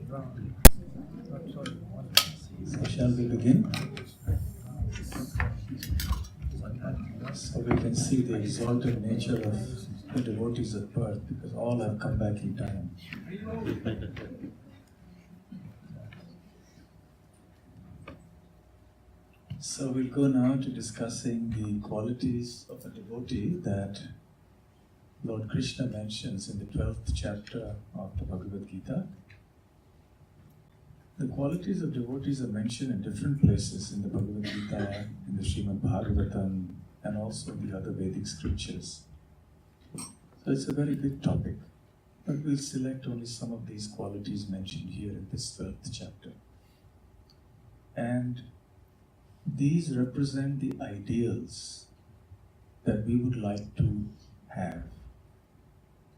So shall we begin? So we can see the exalted nature of the devotees of Perth, because all have come back in time. So we'll go now to discussing the qualities of a devotee that Lord Krishna mentions in the 12th chapter of the Bhagavad Gita. The qualities of devotees are mentioned in different places in the Bhagavad Gita, in the Srimad Bhagavatam, and also the other Vedic scriptures. So it's a very big topic, but we'll select only some of these qualities mentioned here in this 12th chapter. And these represent the ideals that we would like to have,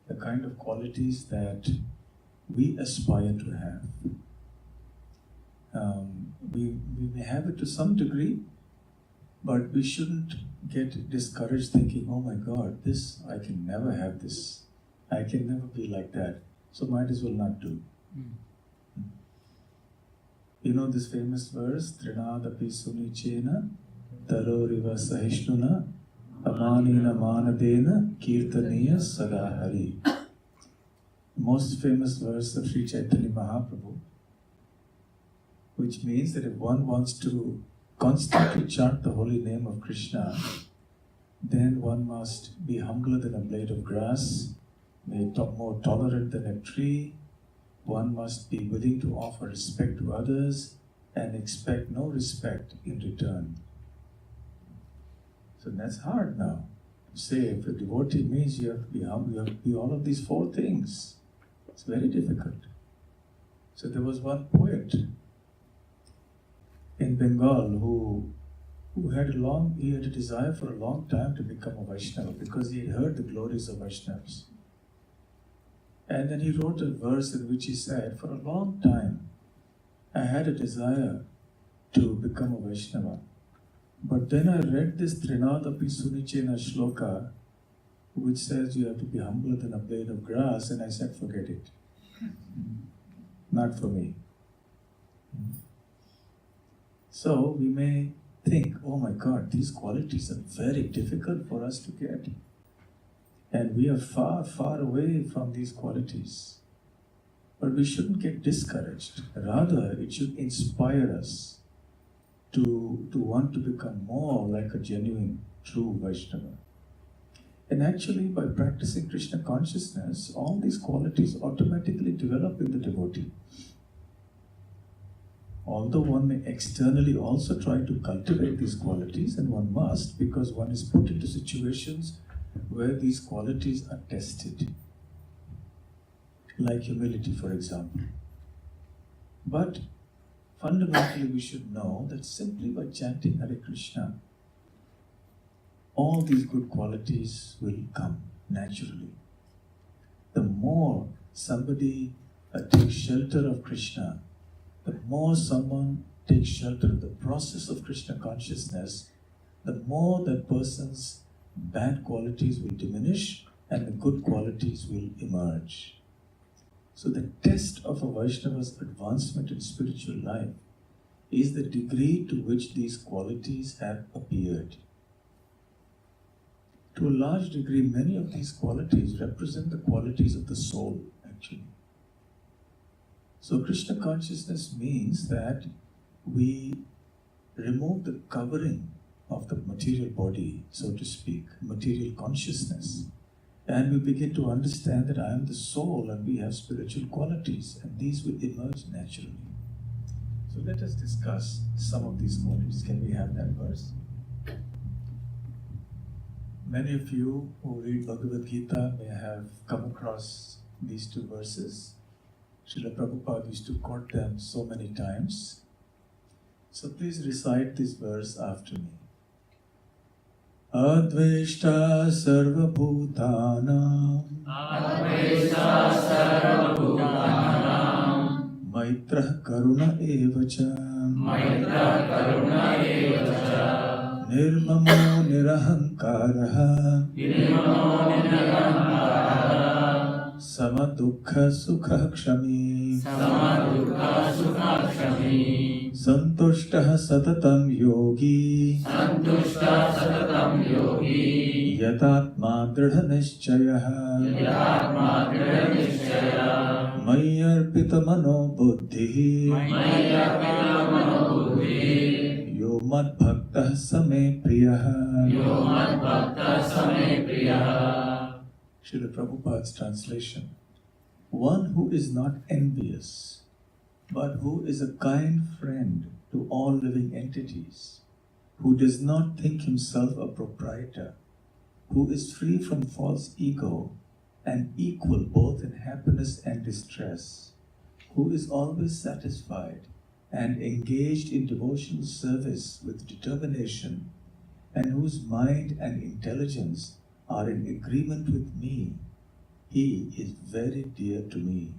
the kind of qualities that we aspire to have. We may have it to some degree, but we shouldn't get discouraged thinking, oh my God, I can never have this. I can never be like that. So might as well not do. You know this famous verse, Trinadapi Sunichena, Taroriva Sahishnuna, Amanina Manadena, Kirtaniya Sadahari. Most famous verse of Sri Chaitanya Mahaprabhu, which means that if one wants to constantly chant the holy name of Krishna, then one must be humbler than a blade of grass, more tolerant than a tree. One must be willing to offer respect to others and expect no respect in return. So that's hard now. To say if a devotee means you have to be humble, you have to be all of these four things. It's very difficult. So there was one poet in Bengal who had a desire for a long time to become a Vaishnava because he had heard the glories of Vaishnavas. And then he wrote a verse in which he said, for a long time I had a desire to become a Vaishnava. But then I read this Trinadapi Sunichena shloka, which says you have to be humbler than a blade of grass, and I said, forget it. Not for me. So we may think, oh my God, these qualities are very difficult for us to get. And we are far, far away from these qualities. But we shouldn't get discouraged. Rather, it should inspire us to want to become more like a genuine, true Vaishnava. And actually, by practicing Krishna consciousness, all these qualities automatically develop in the devotee. Although one may externally also try to cultivate these qualities, and one must, because one is put into situations where these qualities are tested. Like humility, for example. But fundamentally we should know that simply by chanting Hare Krishna, all these good qualities will come naturally. The more somebody takes shelter of Krishna, the more someone takes shelter of the process of Krishna consciousness, the more that person's bad qualities will diminish and the good qualities will emerge. So the test of a Vaishnava's advancement in spiritual life is the degree to which these qualities have appeared. To a large degree, many of these qualities represent the qualities of the soul, actually. So Krishna consciousness means that we remove the covering of the material body, so to speak, material consciousness. And we begin to understand that I am the soul and we have spiritual qualities, and these will emerge naturally. So let us discuss some of these qualities. Can we have that verse? Many of you who read Bhagavad Gita may have come across these two verses. Srila Prabhupada used to quote them so many times. So please recite this verse after me. Adveshta sarva bhutanam Maitra karuna evacha Nirmamo nirahankaraha Samadukha Sukha Kshami Samadukha Sukha Kshami Santushtah Satatam Yogi Santushta Satatam Yogi Yatatma Dridha Nishchayah Yatma Dridha Nishchaya Mayarpita Mano Buddhi Mayapita Mano Buddhi Yo Mad Bhaktah Same Priyah. Yo Mad Bhakta Same Priya. Srila Prabhupada's translation. One who is not envious, but who is a kind friend to all living entities, who does not think himself a proprietor, who is free from false ego and equal both in happiness and distress, who is always satisfied and engaged in devotional service with determination, and whose mind and intelligence are in agreement with me, he is very dear to me.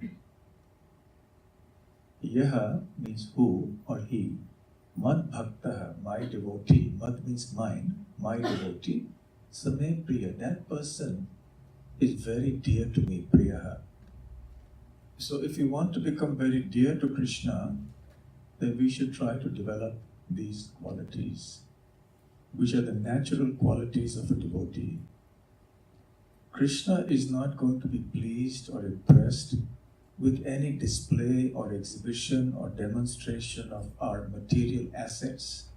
Yaha means who or he. Mad bhaktaha, my devotee. Mad means mine, my devotee. Same priya, that person is very dear to me, priyaha. So if you want to become very dear to Krishna, then we should try to develop these qualities, which are the natural qualities of a devotee. Krishna is not going to be pleased or impressed with any display or exhibition or demonstration of our material assets,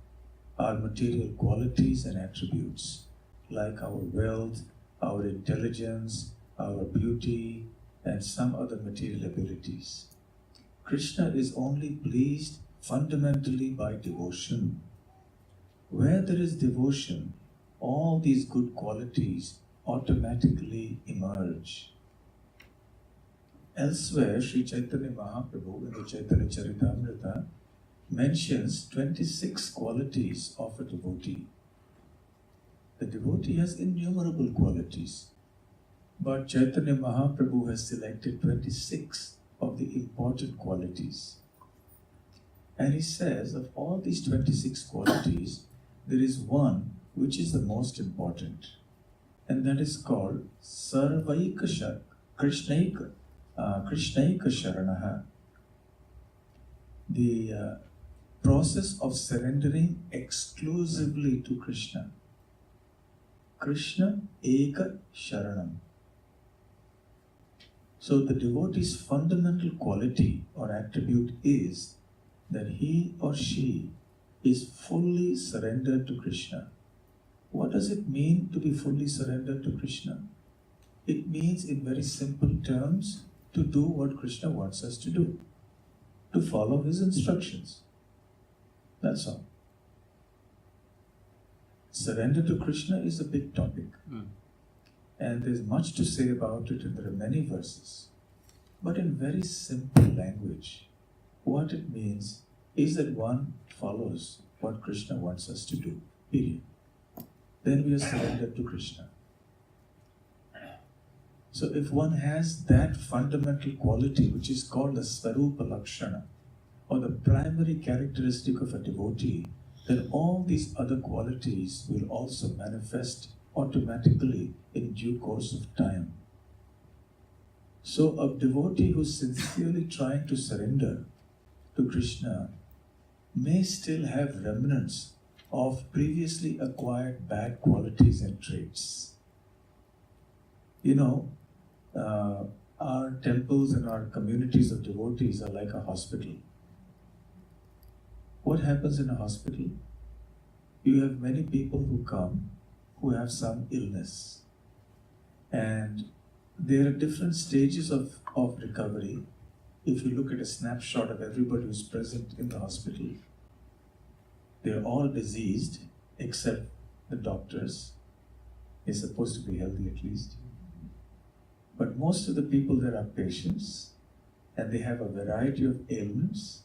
our material qualities and attributes, like our wealth, our intelligence, our beauty, and some other material abilities. Krishna is only pleased fundamentally by devotion. Where there is devotion, all these good qualities automatically emerge. Elsewhere, Sri Chaitanya Mahaprabhu in the Chaitanya Charitamrita mentions 26 qualities of a devotee. The devotee has innumerable qualities, but Chaitanya Mahaprabhu has selected 26 of the important qualities. And he says, of all these 26 qualities, there is one which is the most important, and that is called Sarvaika Krishnaika Sharanaha. The process of surrendering exclusively to Krishna. Krishna Eka Sharanam. So the devotee's fundamental quality or attribute is that he or she is fully surrendered to Krishna. What does it mean to be fully surrendered to Krishna? It means in very simple terms to do what Krishna wants us to do, to follow his instructions. That's all. Surrender to Krishna is a big topic. And there's much to say about it, and there are many verses. But in very simple language, what it means is that one follows what Krishna wants us to do, period. Then we are surrendered to Krishna. So if one has that fundamental quality, which is called the Svarupa Lakshana, or the primary characteristic of a devotee, then all these other qualities will also manifest automatically in due course of time. So a devotee who's sincerely trying to surrender to Krishna may still have remnants of previously acquired bad qualities and traits. Our temples and our communities of devotees are like a hospital. What happens in a hospital? You have many people who come who have some illness. And there are different stages of recovery. If you look at a snapshot of everybody who's present in the hospital, they're all diseased except the doctors. They're supposed to be healthy at least. But most of the people there are patients, and they have a variety of ailments,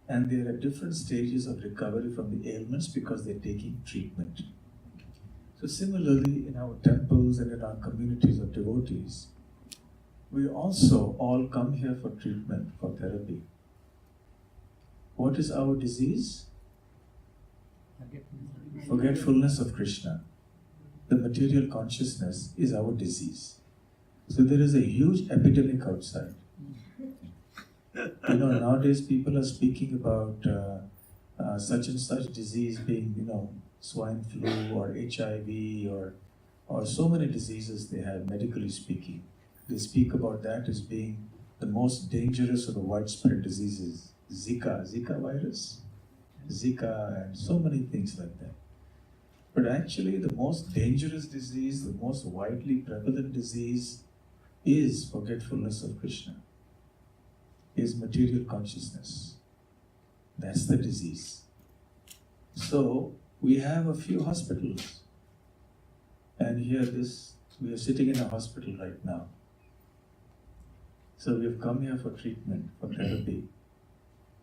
and there are different stages of recovery from the ailments because they're taking treatment. So similarly, in our temples and in our communities of devotees, we also all come here for treatment, for therapy. What is our disease? Forgetfulness of Krishna. The material consciousness is our disease. So there is a huge epidemic outside. Nowadays people are speaking about such and such disease being, swine flu or HIV or so many diseases they have, medically speaking. They speak about that as being the most dangerous of the widespread diseases. Zika virus, Zika, and so many things like that. But actually the most dangerous disease, the most widely prevalent disease is forgetfulness of Krishna, is material consciousness. That's the disease. So we have a few hospitals, and we are sitting in a hospital right now. So we have come here for treatment, for therapy.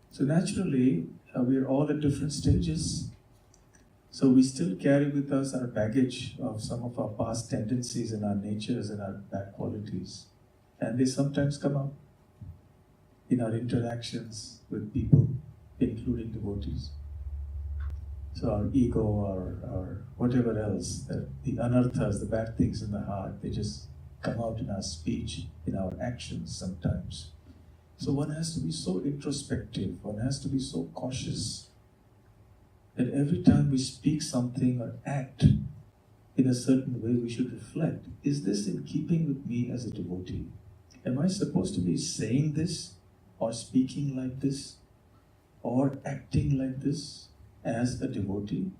So naturally, we are all at different stages. So we still carry with us our baggage of some of our past tendencies and our natures and our bad qualities. And they sometimes come out in our interactions with people, including devotees. So our ego or whatever else, the anarthas, the bad things in the heart, they just come out in our speech, in our actions sometimes. So one has to be so introspective, one has to be so cautious that every time we speak something or act in a certain way, we should reflect, is this in keeping with me as a devotee? Am I supposed to be saying this or speaking like this or acting like this as a devotee?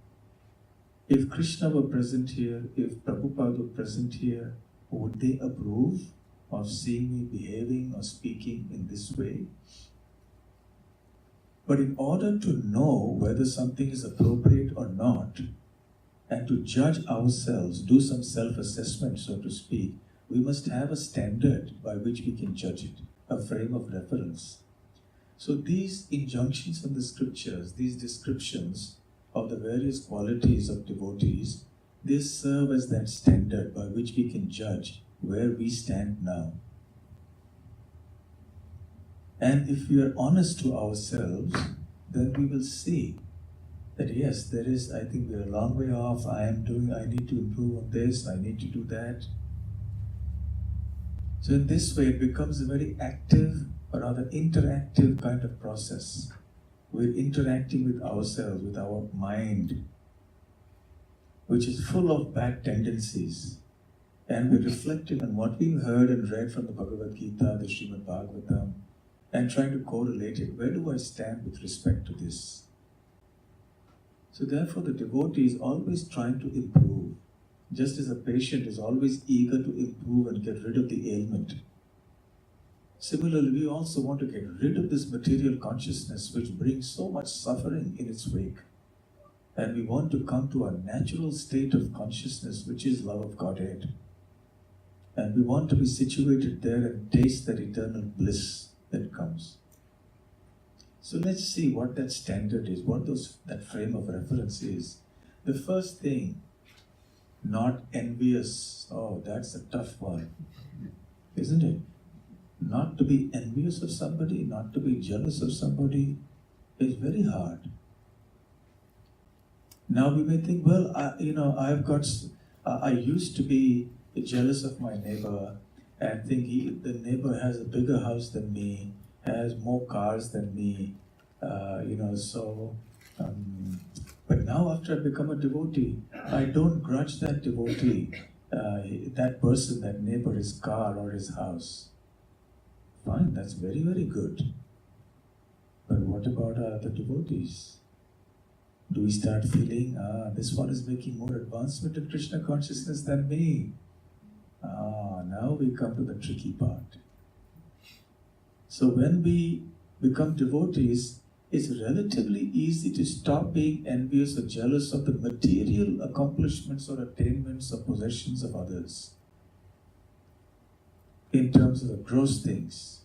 If Krishna were present here, if Prabhupada were present here, would they approve of seeing me behaving or speaking in this way? But in order to know whether something is appropriate or not, and to judge ourselves, do some self-assessment, so to speak, we must have a standard by which we can judge it, a frame of reference. So these injunctions from the scriptures, these descriptions of the various qualities of devotees, they serve as that standard by which we can judge where we stand now. And if we are honest to ourselves, then we will see that yes, I think we are a long way off, I need to improve on this, I need to do that. So in this way, it becomes a very active, or rather interactive kind of process. We're interacting with ourselves, with our mind, which is full of bad tendencies. And we're reflecting on what we've heard and read from the Bhagavad Gita, the Srimad Bhagavatam, and trying to correlate it. Where do I stand with respect to this? So therefore the devotee is always trying to improve, just as a patient is always eager to improve and get rid of the ailment. Similarly, we also want to get rid of this material consciousness which brings so much suffering in its wake. And we want to come to a natural state of consciousness which is love of Godhead. And we want to be situated there and taste that eternal bliss that comes. So let's see what that standard is, what that frame of reference is. The first thing, not envious. Oh, that's a tough one, isn't it? Not to be envious of somebody, not to be jealous of somebody is very hard. Now we may think, well, I used to be jealous of my neighbor and think the neighbor has a bigger house than me, has more cars than me, but now after I become a devotee, I don't grudge that devotee, that person, that neighbor, his car or his house. Fine, that's very, very good. But what about our other devotees? Do we start feeling, this one is making more advancement in Krishna consciousness than me? Now we come to the tricky part. So when we become devotees, it's relatively easy to stop being envious or jealous of the material accomplishments or attainments or possessions of others in terms of the gross things.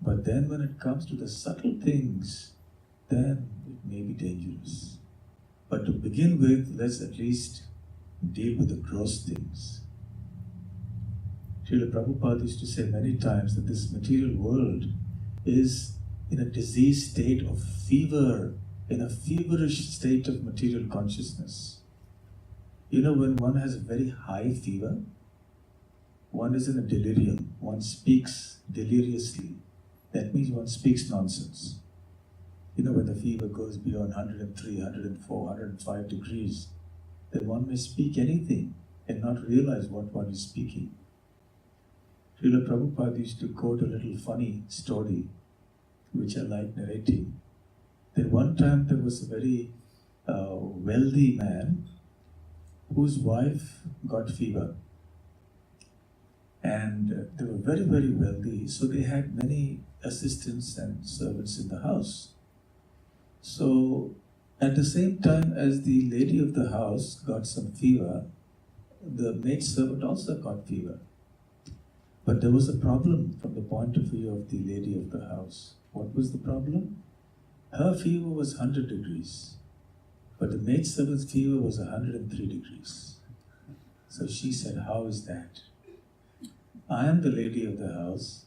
But then when it comes to the subtle things, then it may be dangerous. But to begin with, let's at least deal with the gross things. Srila Prabhupada used to say many times that this material world is in a diseased state of fever, in a feverish state of material consciousness. You know, when one has a very high fever, one is in a delirium, one speaks deliriously. That means one speaks nonsense. You know, when the fever goes beyond 103, 104, 105 degrees, then one may speak anything and not realize what one is speaking. Srila Prabhupada used to quote a little funny story, which I like narrating. That one time there was a very wealthy man whose wife got fever. And they were very, very wealthy, so they had many assistants and servants in the house. So at the same time as the lady of the house got some fever, the maid servant also got fever. But there was a problem from the point of view of the lady of the house. What was the problem? Her fever was 100 degrees, but the maid servant's fever was 103 degrees. So she said, how is that? I am the lady of the house,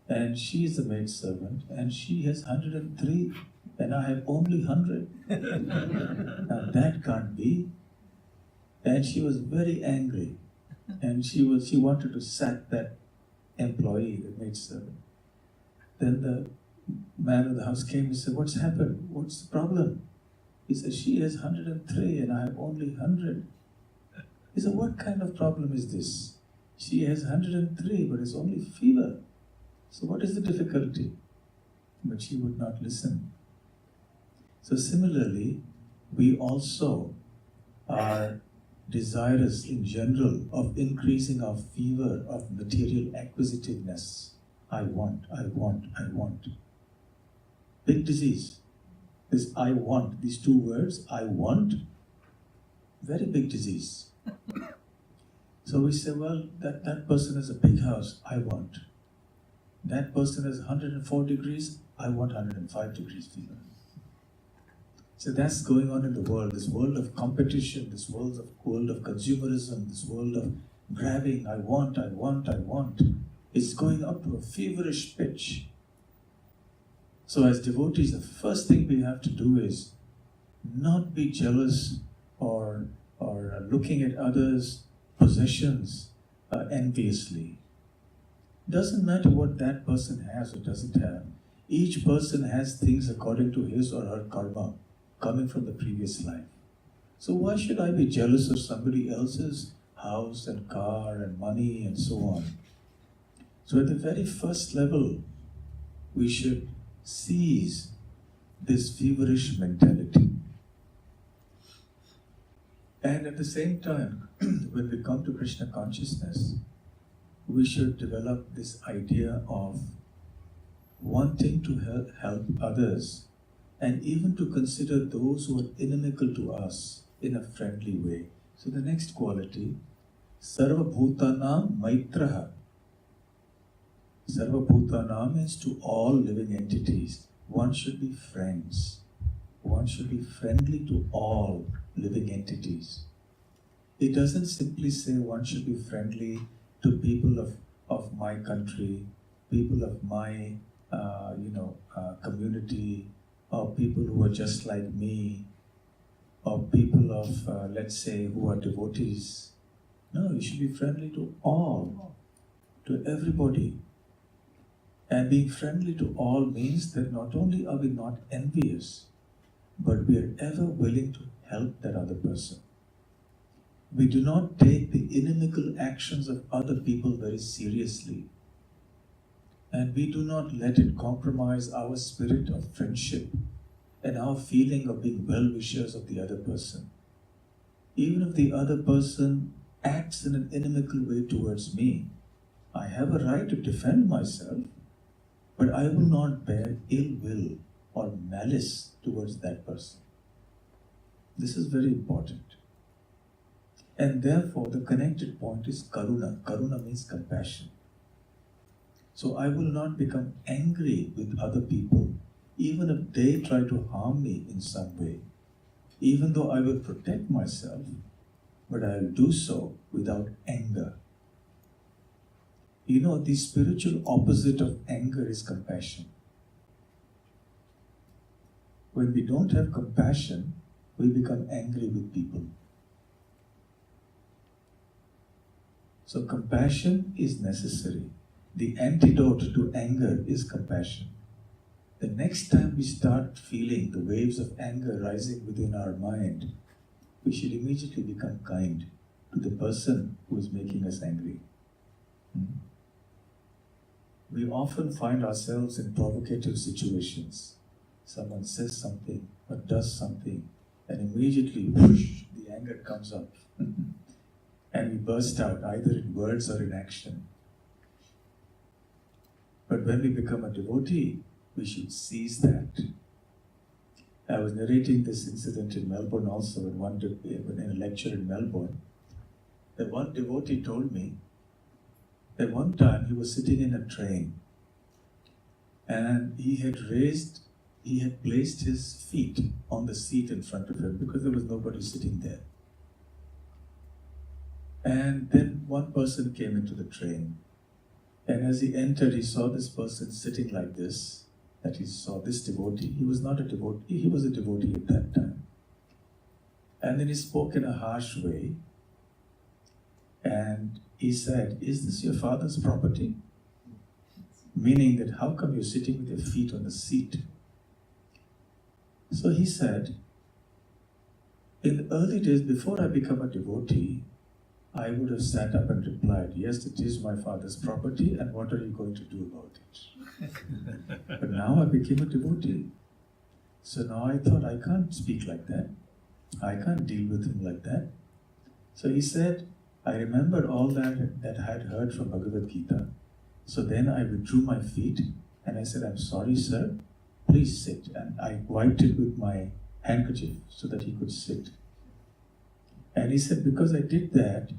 and she is the maid servant, and she has 103, and I have only 100. Now that can't be. And she was very angry, and she wanted to sack that employee, the maid servant. Then the man of the house came and said, what's happened? What's the problem? He said, she has 103 and I have only 100. He said, what kind of problem is this? She has 103 but it's only fever. So what is the difficulty? But she would not listen. So similarly, we also are desirous in general of increasing our fever of material acquisitiveness. I want, I want, I want. Big disease. This I want, these two words, I want, very big disease. So we say, well, that person has a big house, I want. That person has 104 degrees, I want 105 degrees fever. So that's going on in the world, this world of competition, this world of consumerism, this world of grabbing, I want, I want, I want. It's going up to a feverish pitch. So as devotees, the first thing we have to do is not be jealous or looking at others' possessions enviously. Doesn't matter what that person has or doesn't have. Each person has things according to his or her karma coming from the previous life. So why should I be jealous of somebody else's house and car and money and so on? So at the very first level, we should seize this feverish mentality. And at the same time, when we come to Krishna consciousness, we should develop this idea of wanting to help others and even to consider those who are inimical to us in a friendly way. So the next quality, Sarva Bhutanam Maitraha. Sarva Bhutanam means to all living entities. One should be friends. One should be friendly to all living entities. It doesn't simply say one should be friendly to people of my country, people of my community, or people who are just like me, or people of, let's say, who are devotees. No, you should be friendly to all, to everybody. And being friendly to all means that not only are we not envious, but we are ever willing to help that other person. We do not take the inimical actions of other people very seriously. And we do not let it compromise our spirit of friendship and our feeling of being well-wishers of the other person. Even if the other person acts in an inimical way towards me, I have a right to defend myself, but I will not bear ill will or malice towards that person. This is very important. And therefore, the connected point is karuna. Karuna means compassion. So I will not become angry with other people, even if they try to harm me in some way. Even though I will protect myself, but I will do so without anger. You know, the spiritual opposite of anger is compassion. When we don't have compassion, we become angry with people. So compassion is necessary. The antidote to anger is compassion. The next time we start feeling the waves of anger rising within our mind, we should immediately become kind to the person who is making us angry. We often find ourselves in provocative situations. Someone says something or does something, and immediately, whoosh, the anger comes up. And we burst out, either in words or in action. But when we become a devotee, we should seize that. I was narrating this incident in Melbourne also, in a lecture in Melbourne. That one devotee told me that one time he was sitting in a train and he had placed his feet on the seat in front of him because there was nobody sitting there. And then one person came into the train, and as he entered, he saw this person sitting like this, that he saw this devotee. He was not a devotee, he was a devotee at that time. And then he spoke in a harsh way, and he said, "Is this your father's property?" Meaning that, how come you're sitting with your feet on the seat? So he said, in the early days, before I became a devotee, I would have sat up and replied, "Yes, it is my father's property, and what are you going to do about it?" But now I became a devotee. So now I thought, I can't speak like that. I can't deal with him like that. So he said, I remembered all that I had heard from Bhagavad Gita. So then I withdrew my feet and I said, "I'm sorry, sir, please sit." And I wiped it with my handkerchief so that he could sit. And he said, because I did that,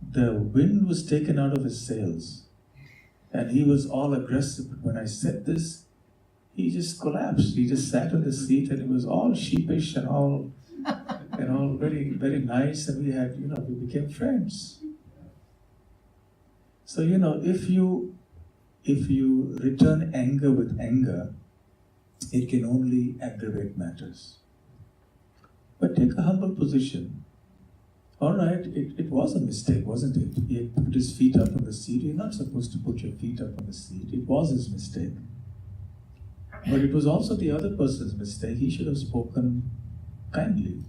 the wind was taken out of his sails. And he was all aggressive. But when I said this, he just collapsed. He just sat on the seat and he was all sheepish and all very, very nice. And we became friends. So, if you return anger with anger, it can only aggravate matters. But take a humble position. All right, it was a mistake, wasn't it? He had put his feet up on the seat. You're not supposed to put your feet up on the seat. It was his mistake. But it was also the other person's mistake. He should have spoken kindly.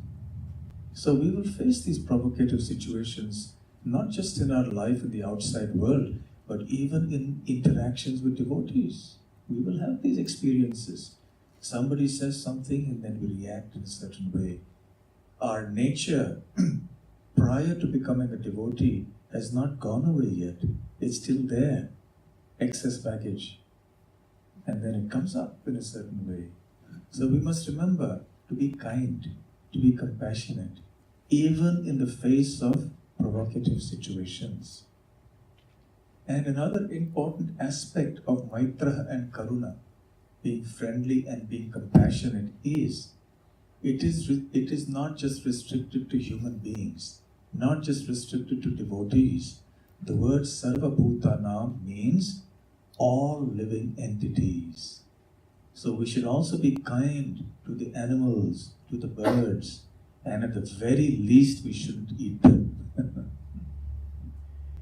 So we will face these provocative situations, not just in our life in the outside world, but even in interactions with devotees. We will have these experiences. Somebody says something and then we react in a certain way. Our nature, prior to becoming a devotee, has not gone away yet. It's still there, excess baggage. And then it comes up in a certain way. So we must remember to be kind, to be compassionate, even in the face of provocative situations. And another important aspect of Maitra and Karuna, being friendly and being compassionate, is it is not just restricted to human beings, not just restricted to devotees. The word Sarva Bhutanam means all living entities. So we should also be kind to the animals, to the birds, and at the very least we shouldn't eat them.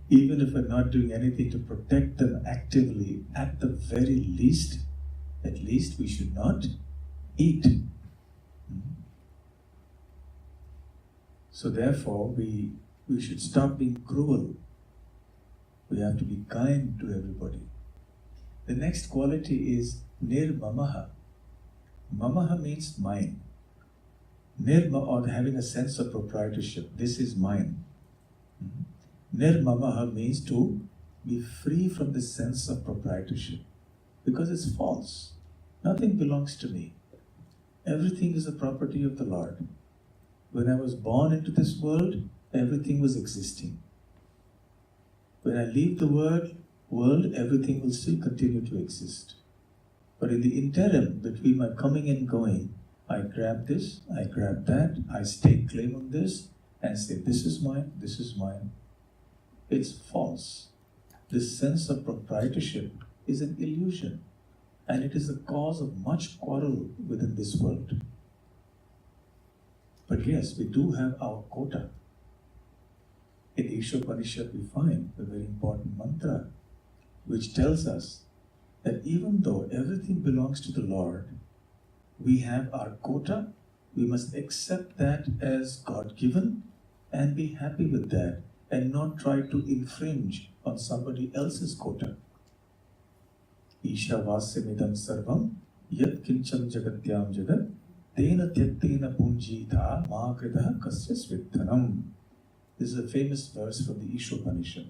Even if we're not doing anything to protect them actively, at the very least, at least we should not eat. So therefore, we should stop being cruel. We have to be kind to everybody. The next quality is nirmamaha. Mamaha means mine. Or having a sense of proprietorship. This is mine. Nirmamaha means to be free from the sense of proprietorship. Because it's false. Nothing belongs to me. Everything is the property of the Lord. When I was born into this world, everything was existing. When I leave the world, everything will still continue to exist. But in the interim, between my coming and going, I grab this, I grab that, I stake claim on this, and say, this is mine, this is mine. It's false. This sense of proprietorship is an illusion, and it is the cause of much quarrel within this world. But yes, we do have our quota. In the Iskcon we find a very important mantra which tells us that even though everything belongs to the Lord, we have our quota, we must accept that as God-given and be happy with that and not try to infringe on somebody else's quota. Isha vasyamidam sarvam yat kincham jagatyam jagat tena tyaktena punjita ma kritaha kasya svitthanam. This is a famous verse from the Iskcon,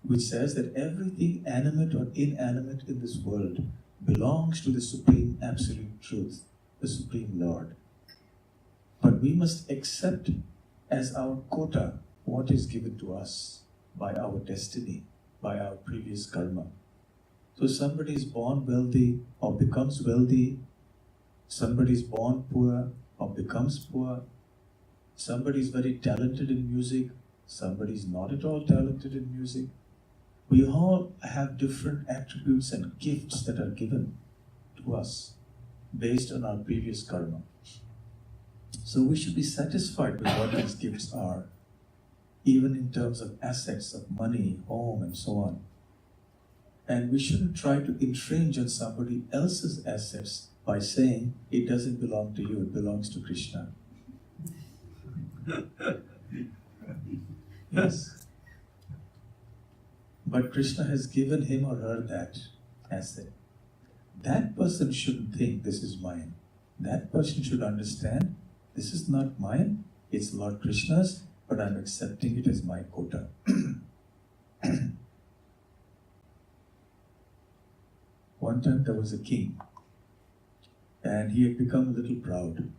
which says that everything animate or inanimate in this world belongs to the Supreme Absolute Truth, the Supreme Lord. But we must accept as our quota what is given to us by our destiny, by our previous karma. So somebody is born wealthy or becomes wealthy, somebody is born poor or becomes poor, somebody is very talented in music, somebody is not at all talented in music. We all have different attributes and gifts that are given to us based on our previous karma. So we should be satisfied with what these gifts are, even in terms of assets, of money, home, and so on. And we shouldn't try to infringe on somebody else's assets by saying, it doesn't belong to you, it belongs to Krishna. Yes. But Krishna has given him or her that asset. That person shouldn't think this is mine. That person should understand this is not mine, it's Lord Krishna's, but I'm accepting it as my quota. One time there was a king, and he had become a little proud.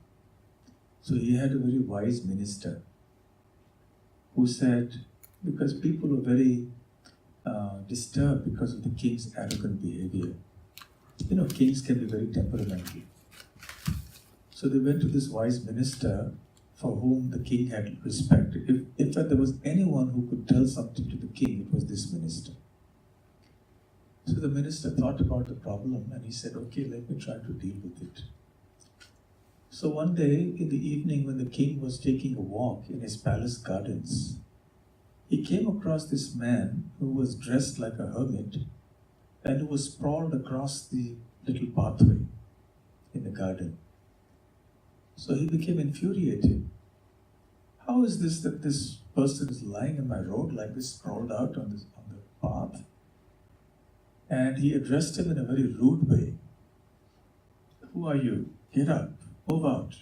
So he had a very wise minister who said, because people were very disturbed because of the king's arrogant behavior. You know, kings can be very temperamental. So they went to this wise minister for whom the king had respect. If there was anyone who could tell something to the king, it was this minister. So the minister thought about the problem and he said, okay, let me try to deal with it. So one day in the evening when the king was taking a walk in his palace gardens, he came across this man who was dressed like a hermit and who was sprawled across the little pathway in the garden. So he became infuriated. How is this that this person is lying on my road like this, sprawled out on the path? And he addressed him in a very rude way. Who are you? Get up, move out.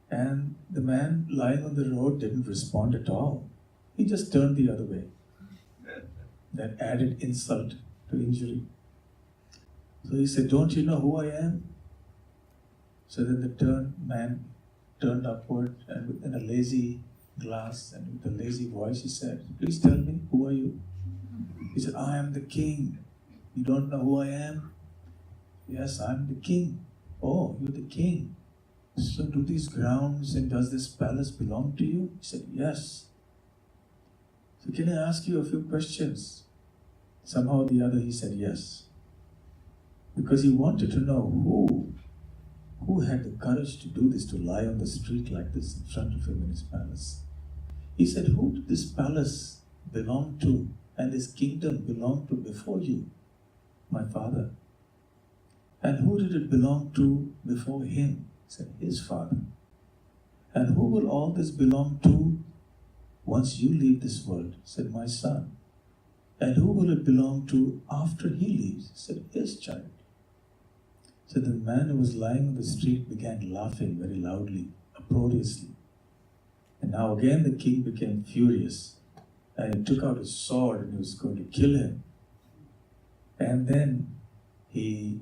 And the man lying on the road didn't respond at all. He just turned the other way. That added insult to injury. So he said, don't you know who I am? So then the man turned upward and in a lazy glance and with a lazy voice he said, please tell me, who are you? He said, I am the king. You don't know who I am? Yes, I'm the king. Oh, you're the king. So do these grounds and does this palace belong to you? He said, yes. So can I ask you a few questions? Somehow or the other he said yes. Because he wanted to know who had the courage to do this, to lie on the street like this in front of him in his palace. He said, who did this palace belong to and this kingdom belong to before you? My father. And who did it belong to before him? He said, his father. And who will all this belong to once you leave this world? He said, my son. And who will it belong to after he leaves? He said, his child. So the man who was lying on the street began laughing very loudly, uproariously. And now again the king became furious. And he took out his sword and he was going to kill him. And then he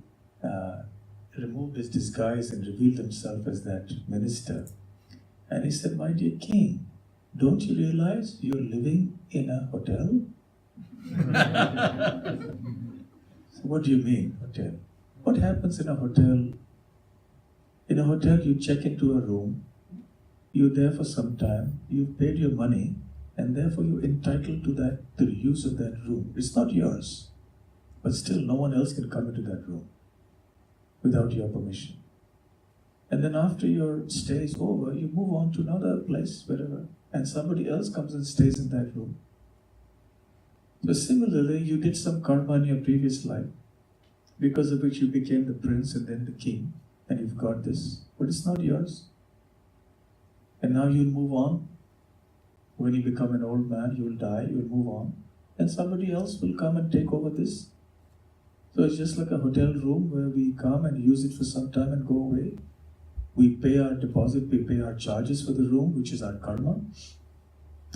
removed his disguise and revealed himself as that minister. And he said, my dear king, don't you realize you're living in a hotel? So what do you mean, hotel? What happens in a hotel? In a hotel, you check into a room, you're there for some time, you've paid your money, and therefore you're entitled to the use of that room. It's not yours, but still no one else can come into that room without your permission. And then after your stay is over, you move on to another place, wherever. and somebody else comes and stays in that room. So similarly, you did some karma in your previous life, because of which you became the prince and then the king, and you've got this, but it's not yours. And now you'll move on. When you become an old man, you will die, you will move on, and somebody else will come and take over this. So it's just like a hotel room where we come and use it for some time and go away. We pay our deposit, we pay our charges for the room, which is our karma,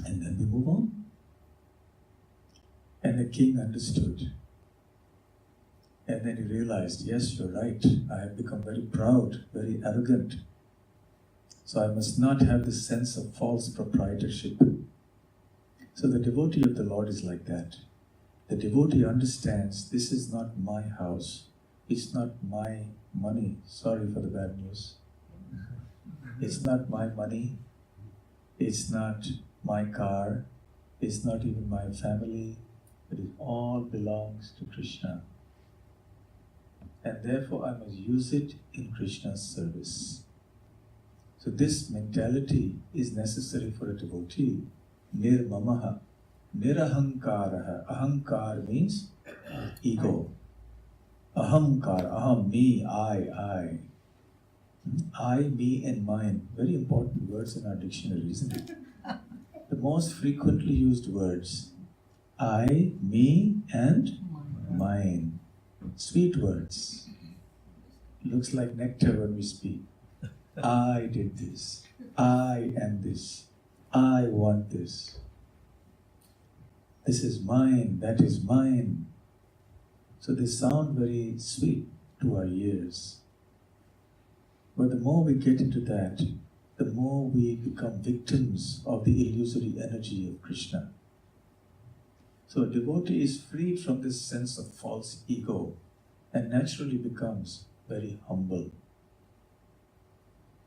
and then we move on. And the king understood. And then he realized, yes, you're right, I have become very proud, very arrogant. So I must not have this sense of false proprietorship. So the devotee of the Lord is like that. The devotee understands, this is not my house, it's not my money. Sorry for the bad news. It's not my money, it's not my car, it's not even my family. It all belongs to Krishna. And therefore I must use it in Krishna's service. So this mentality is necessary for a devotee. Nirmamaha, nirahankaraha. Ahankar means ego. Ahankar, aham, me, I. I, me and mine. Very important words in our dictionary, isn't it? The most frequently used words. I, me and mine. Sweet words. Looks like nectar when we speak. I did this. I am this. I want this. This is mine. That is mine. So they sound very sweet to our ears. But the more we get into that, the more we become victims of the illusory energy of Krishna. So a devotee is freed from this sense of false ego and naturally becomes very humble.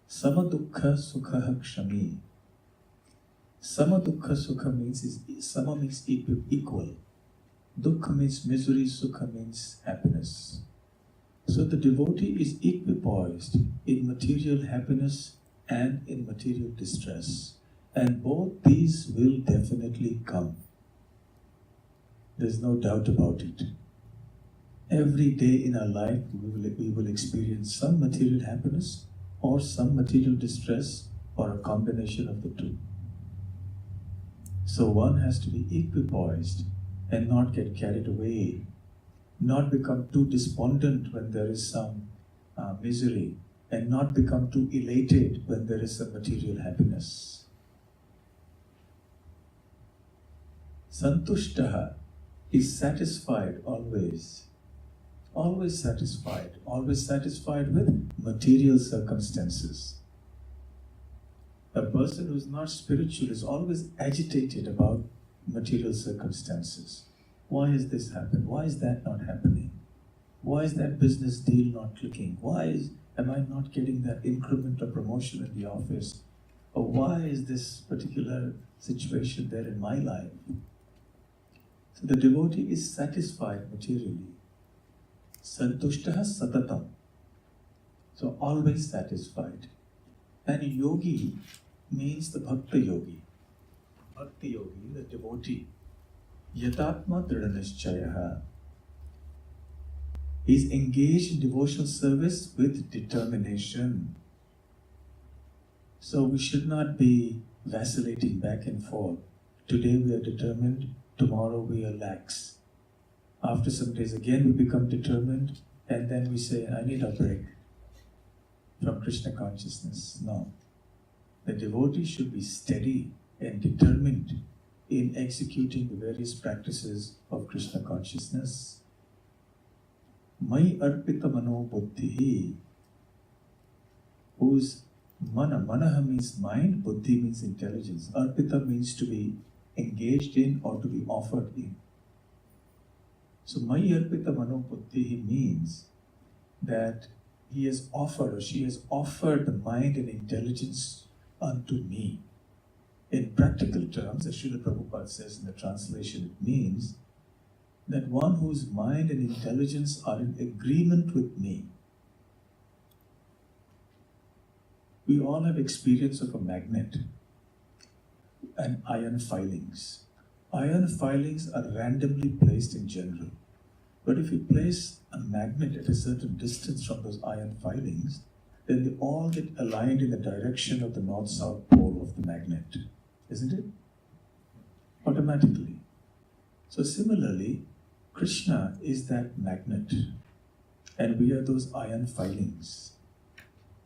Samadukha sukha kshami. Samadukha sukha means sama means equal. Dukkha means misery, sukha means happiness. So the devotee is equipoised in material happiness and in material distress. And both these will definitely come. There's no doubt about it. Every day in our life, we will experience some material happiness or some material distress or a combination of the two. So one has to be equipoised and not get carried away, not become too despondent when there is some misery, and not become too elated when there is some material happiness. Santushtaha is satisfied always. Always satisfied with material circumstances. A person who is not spiritual is always agitated about material circumstances. Why has this happened? Why is that not happening? Why is that business deal not clicking? Am I not getting that increment or promotion in the office? Or why is this particular situation there in my life? So the devotee is satisfied materially. Santushtaha satatam. So always satisfied. And yogi means the bhakta yogi. Bhakti yogi, the devotee. Yatatma dridhanishchayaha. He is engaged in devotional service with determination. So we should not be vacillating back and forth. Today we are determined, tomorrow we are lax. After some days again we become determined, and then we say, I need a break from Krishna consciousness. No. The devotee should be steady and determined in executing the various practices of Krishna consciousness. Mai arpita mano buddhi, whose manaha means mind, buddhi means intelligence. Arpita means to be engaged in or to be offered in. So Mai arpita mano buddhi means that he has offered or she has offered the mind and intelligence unto me. In practical terms, as Srila Prabhupada says in the translation, it means that one whose mind and intelligence are in agreement with me. We all have experience of a magnet. and iron filings. Iron filings are randomly placed in general. But if you place a magnet at a certain distance from those iron filings, then they all get aligned in the direction of the north-south pole of the magnet, isn't it? Automatically. So similarly, Krishna is that magnet, and we are those iron filings.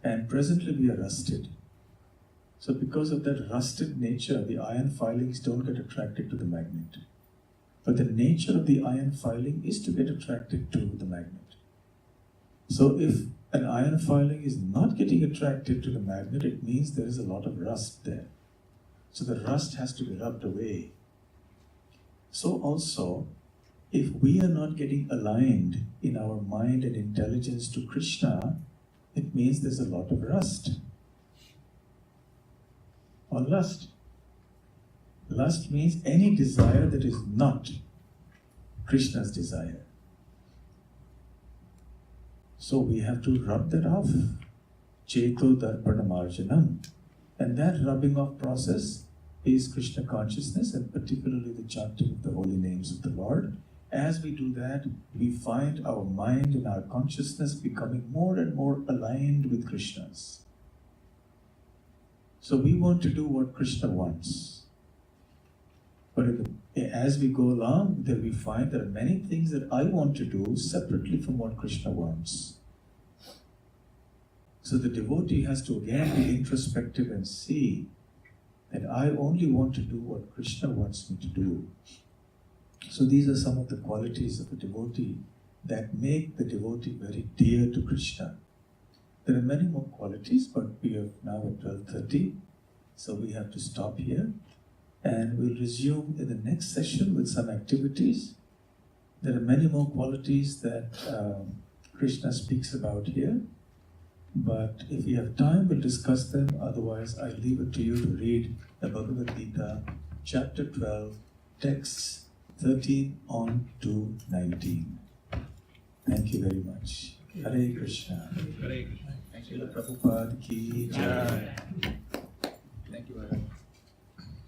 And presently we are rusted. So because of that rusted nature, the iron filings don't get attracted to the magnet. But the nature of the iron filing is to get attracted to the magnet. So if an iron filing is not getting attracted to the magnet, it means there is a lot of rust there. So the rust has to be rubbed away. So also, if we are not getting aligned in our mind and intelligence to Krishna, it means there's a lot of rust. Or lust. Lust means any desire that is not Krishna's desire. So we have to rub that off. Cheto darpanamarjanam. And that rubbing off process is Krishna consciousness, and particularly the chanting of the holy names of the Lord. As we do that, we find our mind and our consciousness becoming more and more aligned with Krishna's. So we want to do what Krishna wants. But as we go along, then we find there are many things that I want to do separately from what Krishna wants. So the devotee has to again be introspective and see that I only want to do what Krishna wants me to do. So these are some of the qualities of a devotee that make the devotee very dear to Krishna. There are many more qualities, but we are now at 12:30, so we have to stop here. And we'll resume in the next session with some activities. There are many more qualities that Krishna speaks about here. But if we have time, we'll discuss them. Otherwise, I leave it to you to read the Bhagavad Gita, chapter 12, texts 13 on to 19. Thank you very much. Hare Krishna. Hare Krishna. Srila Prabhupada ki jai. Thank you very much.